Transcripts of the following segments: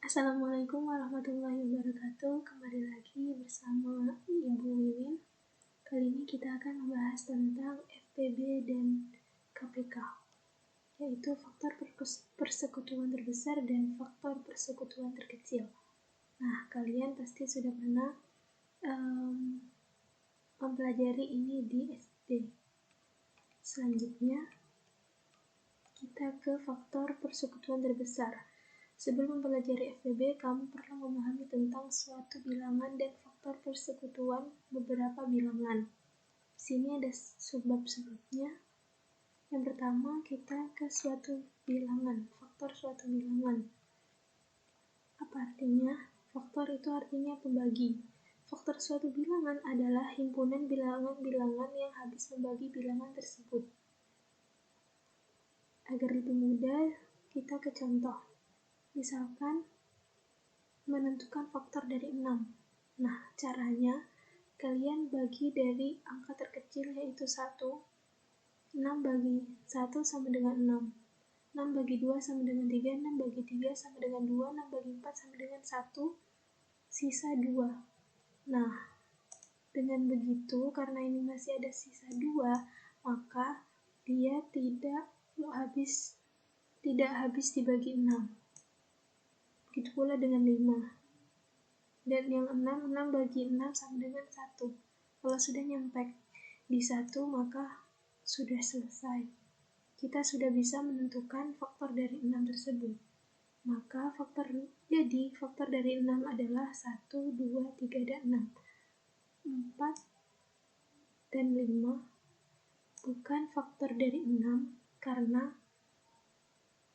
Assalamualaikum warahmatullahi wabarakatuh. Kembali lagi bersama Ibu Wiwin. Kali ini kita akan membahas tentang FPB dan KPK, yaitu faktor persekutuan terbesar dan faktor persekutuan terkecil. Nah, kalian pasti sudah pernah mempelajari ini di SD. Selanjutnya, kita ke faktor persekutuan terbesar. Sebelum mempelajari FPB, kamu perlu memahami tentang suatu bilangan dan faktor persekutuan beberapa bilangan. Di sini ada sebab-sebabnya. Yang pertama, kita ke suatu bilangan, faktor suatu bilangan. Apa artinya? Faktor itu artinya pembagi. Faktor suatu bilangan adalah himpunan bilangan-bilangan yang habis membagi bilangan tersebut. Agar lebih mudah, kita ke contoh. Misalkan, menentukan faktor dari 6. Nah, caranya, kalian bagi dari angka terkecil yaitu 1. 6 bagi 1 sama dengan 6. 6 bagi 2 sama dengan 3. 6 bagi 3 sama dengan 2. 6 bagi 4 sama dengan 1. Sisa 2. Nah, dengan begitu, karena ini masih ada sisa 2, maka dia tidak habis dibagi 6. Begitu pula dengan 5. Dan yang 6 bagi 6 sama dengan 1. Kalau sudah nyampe di 1, maka sudah selesai. Kita sudah bisa menentukan faktor dari 6 tersebut. Maka faktor dari 6 adalah 1, 2, 3, dan 6. 4 dan 5 bukan faktor dari 6 karena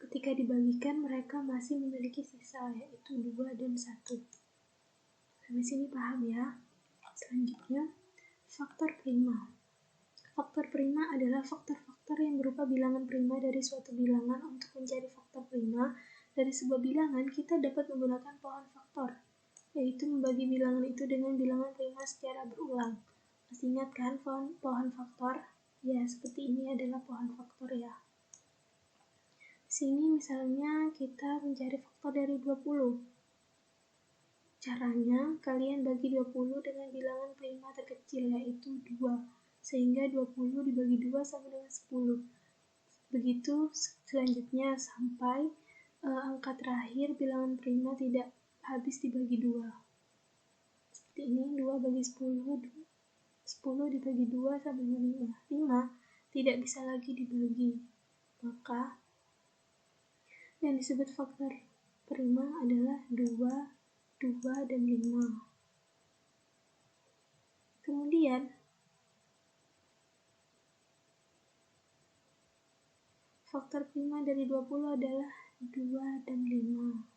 ketika dibagikan mereka masih memiliki sisa, yaitu 2 dan 1. Sampai sini paham ya? Selanjutnya, faktor prima. Faktor prima adalah faktor-faktor yang berupa bilangan prima dari suatu bilangan. Untuk mencari faktor prima dari sebuah bilangan, kita dapat menggunakan pohon faktor, yaitu membagi bilangan itu dengan bilangan prima secara berulang. Masih ingat kan pohon faktor? Ya, seperti ini adalah pohon faktor ya. Di sini misalnya kita mencari faktor dari 20. Caranya, kalian bagi 20 dengan bilangan prima terkecil, yaitu 2. Sehingga 20 dibagi 2 sama dengan 10. Begitu selanjutnya sampai angka terakhir bilangan prima tidak habis dibagi 2. Seperti ini, 2 bagi 10. 10 dibagi 2 sama dengan 5. 5 tidak bisa lagi dibagi. Maka yang disebut faktor prima adalah 2, 2, dan 5. Kemudian, faktor prima dari 20 adalah 2 dan 5.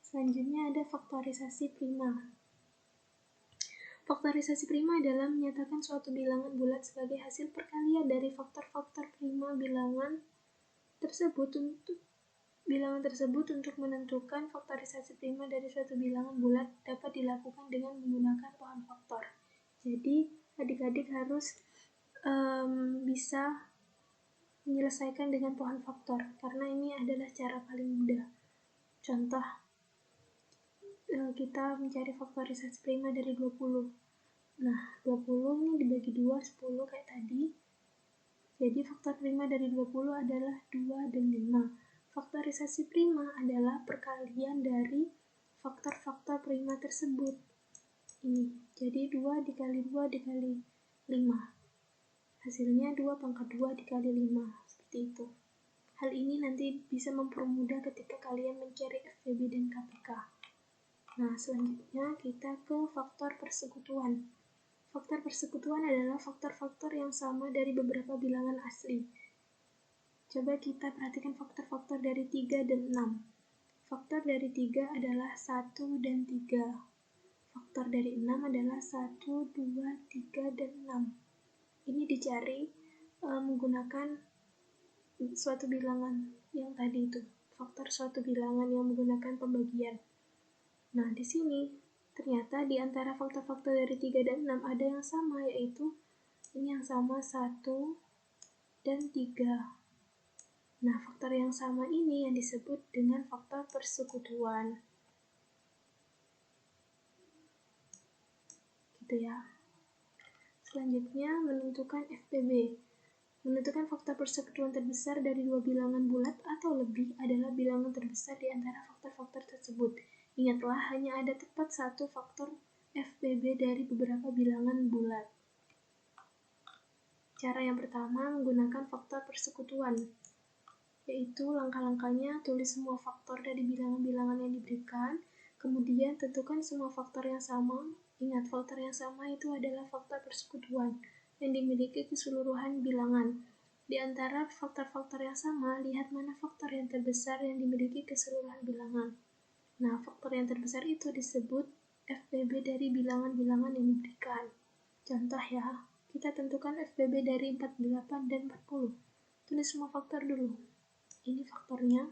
Selanjutnya ada faktorisasi prima. Faktorisasi prima adalah menyatakan suatu bilangan bulat sebagai hasil perkalian dari faktor-faktor prima bilangan tersebut untuk menentukan faktorisasi prima dari suatu bilangan bulat dapat dilakukan dengan menggunakan pohon faktor. Jadi, adik-adik harus bisa menyelesaikan dengan pohon faktor, karena ini adalah cara paling mudah. Contoh, kita mencari faktorisasi prima dari 20. Nah, 20 ini dibagi 2, 10 kayak tadi. Jadi faktor prima dari 20 adalah 2 dan 5. Faktorisasi prima adalah perkalian dari faktor-faktor prima tersebut. Ini, jadi 2 dikali 2 dikali 5. Hasilnya 2 pangkat 2 dikali 5. Seperti itu. Hal ini nanti bisa mempermudah ketika kalian mencari FPB dan KPK. Nah, selanjutnya kita ke faktor persekutuan. Faktor persekutuan adalah faktor-faktor yang sama dari beberapa bilangan asli. Coba kita perhatikan faktor-faktor dari 3 dan 6. Faktor dari 3 adalah 1 dan 3. Faktor dari 6 adalah 1, 2, 3, dan 6. Ini dicari menggunakan suatu bilangan yang tadi itu. Faktor suatu bilangan yang menggunakan pembagian. Nah, di sini ternyata di antara faktor-faktor dari 3 dan 6 ada yang sama, yaitu ini yang sama 1 dan 3. Nah, faktor yang sama ini yang disebut dengan faktor persekutuan. Gitu ya. Selanjutnya, menentukan FPB. Menentukan faktor persekutuan terbesar dari dua bilangan bulat atau lebih adalah bilangan terbesar di antara faktor-faktor tersebut. Ingatlah, hanya ada tepat satu faktor FPB dari beberapa bilangan bulat. Cara yang pertama menggunakan faktor persekutuan, yaitu langkah-langkahnya tulis semua faktor dari bilangan-bilangan yang diberikan, kemudian tentukan semua faktor yang sama. Ingat, faktor yang sama itu adalah faktor persekutuan yang dimiliki keseluruhan bilangan. Di antara faktor-faktor yang sama, lihat mana faktor yang terbesar yang dimiliki keseluruhan bilangan. Nah, faktor yang terbesar itu disebut FPB dari bilangan-bilangan yang diberikan. Contoh ya, kita tentukan FPB dari 48 dan 40. Tulis semua faktor dulu. Ini faktornya.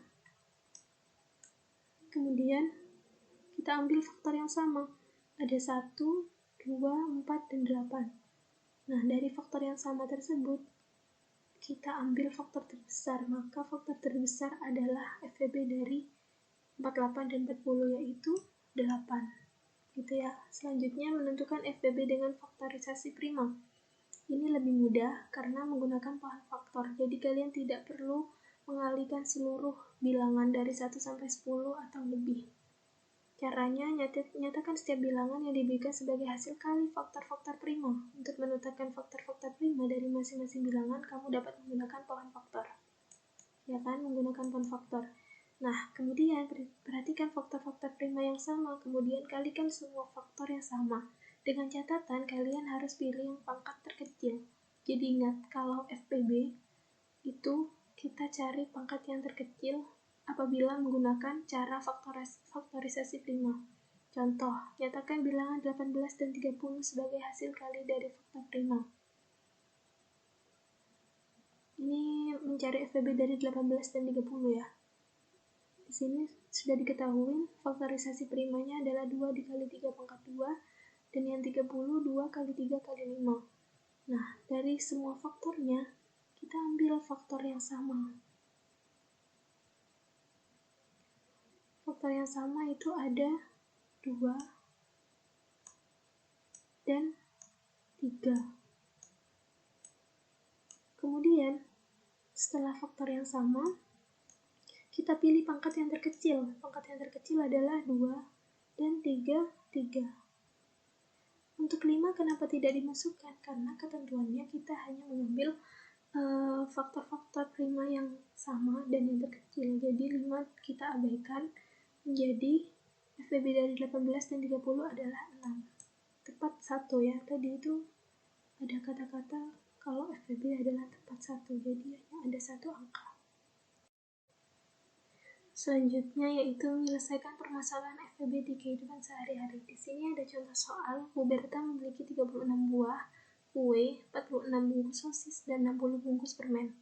Kemudian, kita ambil faktor yang sama. Ada 1, 2, 4, dan 8. Nah, dari faktor yang sama tersebut, kita ambil faktor terbesar. Maka faktor terbesar adalah FPB dari 48 dan 40, yaitu 8. Gitu ya. Selanjutnya, menentukan FPB dengan faktorisasi prima. Ini lebih mudah karena menggunakan pohon faktor. Jadi kalian tidak perlu mengalihkan seluruh bilangan dari 1 sampai 10 atau lebih. Caranya, nyatakan setiap bilangan yang diberikan sebagai hasil kali faktor-faktor prima. Untuk menentukan faktor-faktor prima dari masing-masing bilangan, kamu dapat menggunakan pohon faktor. Ya kan, menggunakan pohon faktor. Nah, kemudian perhatikan faktor-faktor prima yang sama, kemudian kalikan semua faktor yang sama. Dengan catatan, kalian harus pilih yang pangkat terkecil. Jadi ingat, kalau FPB itu kita cari pangkat yang terkecil apabila menggunakan cara faktorisasi prima. Contoh, nyatakan bilangan 18 dan 30 sebagai hasil kali dari faktor prima. Ini mencari FPB dari 18 dan 30 ya. Di sini sudah diketahui faktorisasi primanya adalah 2 dikali 3 pangkat 2, dan yang 30 2 kali 3 kali 5. Nah, dari semua faktornya, kita ambil faktor yang sama. Faktor yang sama itu ada 2 dan 3. Kemudian, setelah faktor yang sama, kita pilih pangkat yang terkecil. Pangkat yang terkecil adalah 2 dan 3, 3. Untuk 5 kenapa tidak dimasukkan? Karena ketentuannya kita hanya mengambil faktor-faktor prima yang sama dan yang terkecil. Jadi 5 kita abaikan, menjadi FPB dari 18 dan 30 adalah 6. Tepat 1 ya. Tadi itu ada kata-kata kalau FPB adalah tepat 1, jadi hanya ada 1 angka. Selanjutnya yaitu menyelesaikan permasalahan FPB di kehidupan sehari-hari. Di sini ada contoh soal, Bu Berta memiliki 36 buah kue, 46 bungkus sosis, dan 60 bungkus permen.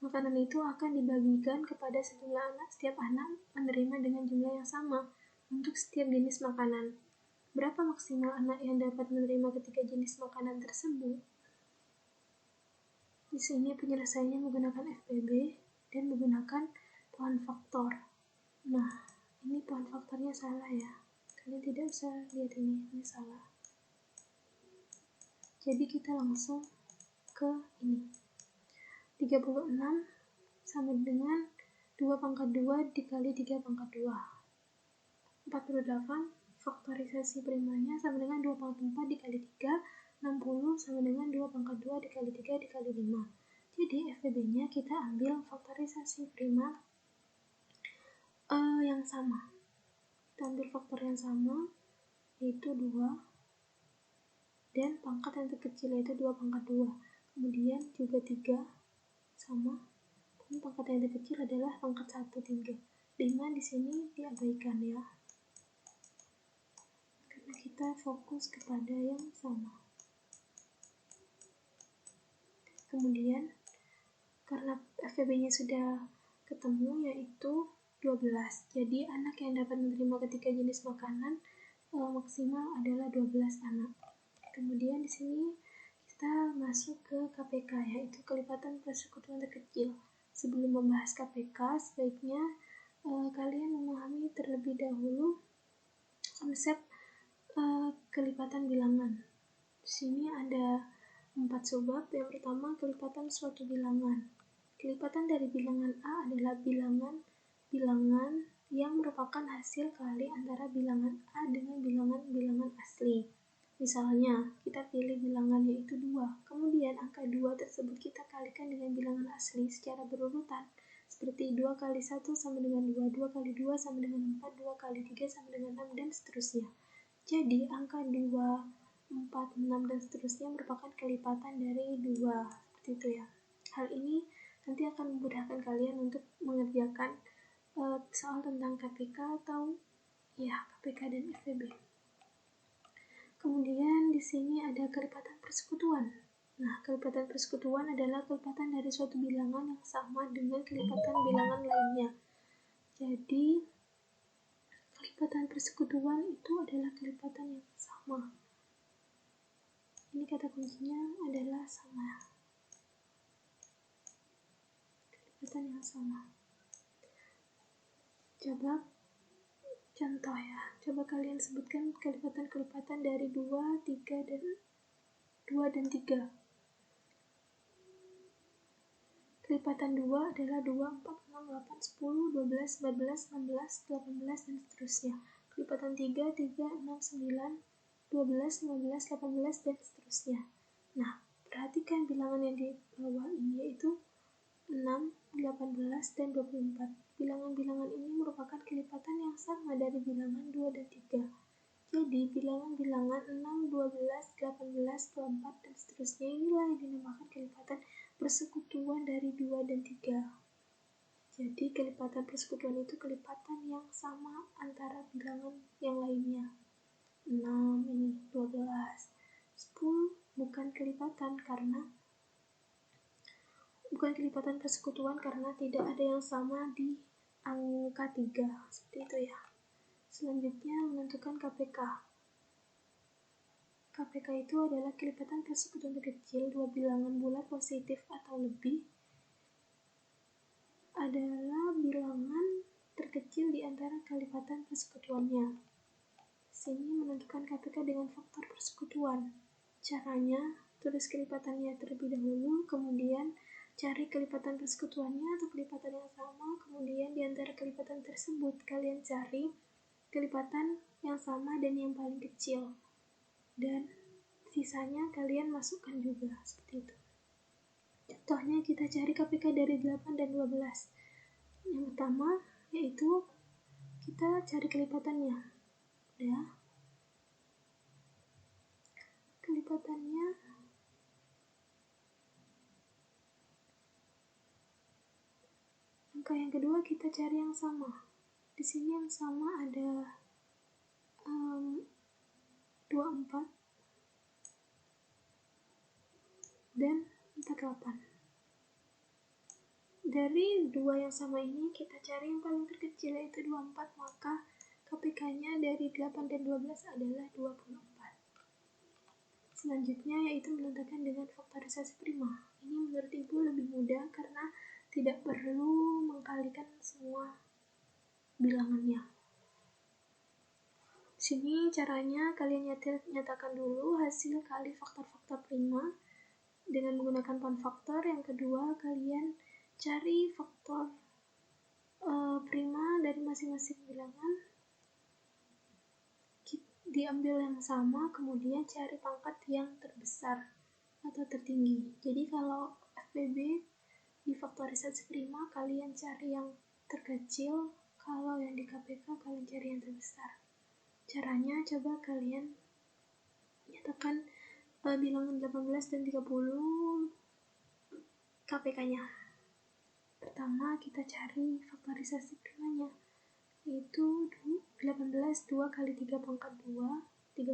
Makanan itu akan dibagikan kepada sejumlah anak. Setiap anak menerima dengan jumlah yang sama untuk setiap jenis makanan. Berapa maksimal anak yang dapat menerima ketiga jenis makanan tersebut? Di sini penyelesaiannya menggunakan FPB dan menggunakan pohon faktor. Nah, ini pohon faktornya salah ya. Kalian tidak bisa lihat ini salah. Jadi kita langsung ke ini. 36 sama dengan 2 pangkat 2 dikali 3 pangkat 2. 48 faktorisasi primanya sama dengan 2 pangkat 4 dikali 3. 60 sama dengan 2 pangkat 2 dikali 3 dikali 5. Jadi FPB-nya kita ambil faktorisasi prima yang sama. Kita ambil faktor yang sama, yaitu 2. Dan pangkat yang terkecil yaitu 2 pangkat 2. Kemudian juga 3 sama. Dan pangkat yang terkecil adalah pangkat 1, 3. 5 di sini diabaikan ya. Karena kita fokus kepada yang sama. Kemudian karena FPB-nya sudah ketemu yaitu 12. Jadi anak yang dapat menerima ketiga jenis makanan maksimal adalah 12 anak. Kemudian di sini kita masuk ke KPK, yaitu kelipatan persekutuan terkecil. sebelum membahas KPK, sebaiknya kalian memahami terlebih dahulu konsep kelipatan bilangan. Di sini ada 4 subbab. Yang pertama, kelipatan suatu bilangan. Kelipatan dari bilangan A adalah bilangan yang merupakan hasil kali antara bilangan A dengan bilangan asli. Misalnya, kita pilih bilangan yaitu 2, kemudian angka 2 tersebut kita kalikan dengan bilangan asli secara berurutan, seperti 2 kali 1 sama dengan 2, 2 kali 2 sama dengan 4, 2 kali 3 sama dengan 6, dan seterusnya. Jadi, angka 2, 4, 6, dan seterusnya merupakan kelipatan dari 2, seperti itu ya. Hal ini nanti akan memudahkan kalian untuk mengerjakan soal tentang KPK atau ya KPK dan FEB. Kemudian di sini ada kelipatan persekutuan. Nah, kelipatan persekutuan adalah kelipatan dari suatu bilangan yang sama dengan kelipatan bilangan lainnya. Jadi, kelipatan persekutuan itu adalah kelipatan yang sama. Ini kata kuncinya adalah sama. Kelipatan yang sama. Coba contoh ya. Coba kalian sebutkan kelipatan-kelipatan dari 2, 3, dan 2 dan 3. Kelipatan 2 adalah 2, 4, 6, 8, 10, 12, 14, 16, 18, dan seterusnya. Kelipatan 3, 3, 6, 9, 12, 15, 18, dan seterusnya. Nah, perhatikan bilangan yang di bawah ini yaitu 6, 18, dan 24. Bilangan-bilangan ini merupakan kelipatan yang sama dari bilangan 2 dan 3. Jadi, bilangan-bilangan 6, 12, 18, 24, dan seterusnya inilah yang dinamakan kelipatan persekutuan dari 2 dan 3. Jadi, kelipatan persekutuan itu kelipatan yang sama antara bilangan yang lainnya. 6 ini, 12, 10 bukan kelipatan persekutuan karena tidak ada yang sama di angka 3. Seperti itu ya. Selanjutnya, menentukan KPK. KPK itu adalah kelipatan persekutuan terkecil dua bilangan bulat positif atau lebih adalah bilangan terkecil di antara kelipatan persekutuannya. Sini menentukan KPK dengan faktor persekutuan. Caranya, tulis kelipatannya terlebih dahulu, kemudian cari kelipatan persekutuannya atau kelipatan yang sama, kemudian di antara kelipatan tersebut kalian cari kelipatan yang sama dan yang paling kecil. Dan sisanya kalian masukkan juga, seperti itu. Contohnya kita cari KPK dari 8 dan 12. Yang pertama yaitu kita cari kelipatannya. Ya. Kelipatannya angka yang kedua kita cari yang sama. Di sini yang sama ada 24 dan 48. Dari dua yang sama ini kita cari yang paling terkecil yaitu 24, maka KPK-nya dari 8 dan 12 adalah 24. Selanjutnya yaitu menentukan dengan faktorisasi prima. Ini menurut Ibu lebih mudah karena tidak perlu mengkalikan semua bilangannya. Sini caranya kalian nyatakan dulu hasil kali faktor-faktor prima dengan menggunakan pound faktor. Yang kedua, kalian cari faktor prima dari masing-masing bilangan, diambil yang sama, kemudian cari pangkat yang terbesar atau tertinggi. Jadi kalau FPB di faktorisasi prima kalian cari yang terkecil, kalau yang di KPK kalian cari yang terbesar. Caranya coba kalian nyatakan bilangan 18 dan 30 KPK-nya. Pertama kita cari faktorisasi primanya, yaitu 18 2 kali 3 pangkat 2, 30,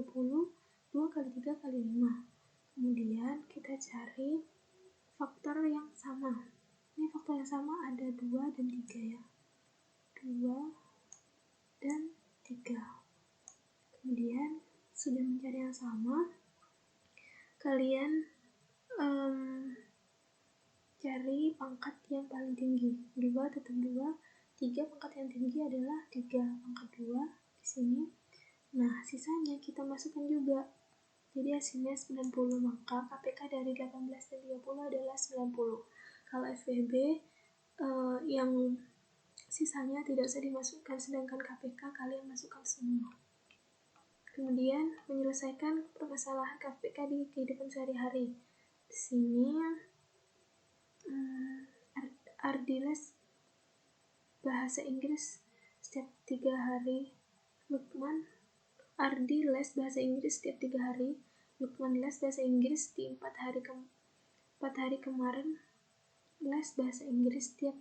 2 kali 3 kali 5. Kemudian kita cari faktor yang sama. Ini faktor yang sama ada 2 dan 3 ya. 2 dan 3. Kemudian sudah mencari yang sama, kalian cari pangkat yang paling tinggi. 2 tetap 2, 3 pangkat yang tinggi adalah 3 pangkat 2 di sini. Nah, sisanya kita masukkan juga. Jadi hasilnya 90, maka KPK dari 18 dan 30 adalah 90. Kalau FWB yang sisanya tidak usah dimasukkan, sedangkan KPK kalian masukkan semua. Kemudian menyelesaikan permasalahan KPK di kehidupan sehari-hari. Di sini Ardiles bahasa Inggris setiap 3 hari, Lukman Ardi les bahasa Inggris setiap 3 hari, Lukman les bahasa Inggris di 4 hari kemarin les bahasa Inggris setiap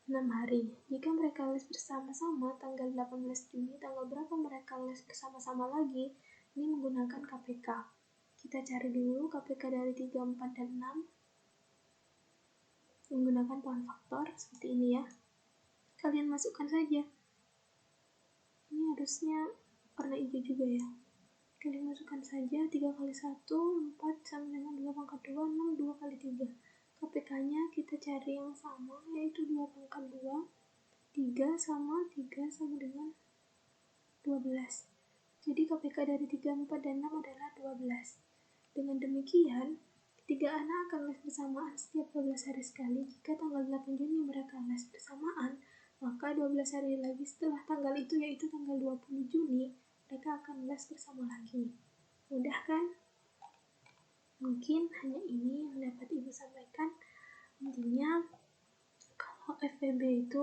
6 hari. Jika mereka les bersama-sama tanggal 18 Juni, tanggal berapa mereka les bersama-sama lagi? Ini menggunakan KPK. Kita cari dulu KPK dari 3, 4, dan 6 menggunakan pohon faktor seperti ini ya. Kalian masukkan saja. Ini harusnya warna hijau juga ya. Kalian masukkan saja 3 kali 1, 4 sama dengan 2 pangkat 2, 6, 2 kali 3. KPK-nya kita cari yang sama, yaitu 2 pangkat 2, 3 sama dengan 12. Jadi KPK dari 3, 4, dan 6 adalah 12. Dengan demikian, ketiga anak akan les bersamaan setiap 12 hari sekali. Jika tanggal 8 Juni mereka les bersamaan, maka 12 hari lagi setelah tanggal itu, yaitu tanggal 20 Juni, mereka akan les bersama lagi. Mudah kan? Mungkin hanya ini yang dapat Ibu sampaikan. Intinya, kalau FWB itu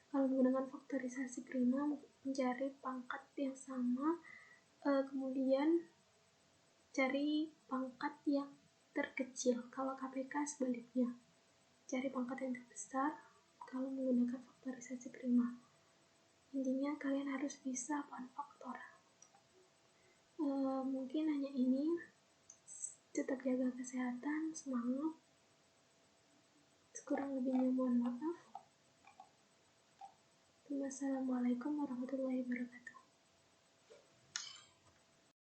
kalau menggunakan faktorisasi prima, mencari pangkat yang sama, kemudian cari pangkat yang terkecil. Kalau KPK sebaliknya, cari pangkat yang terbesar kalau menggunakan faktorisasi prima. Intinya kalian harus bisa pohon faktor. Mungkin hanya ini. Tetap jaga kesehatan, semangat. Kurang lebihnya mohon maaf. Wassalamualaikum warahmatullahi wabarakatuh.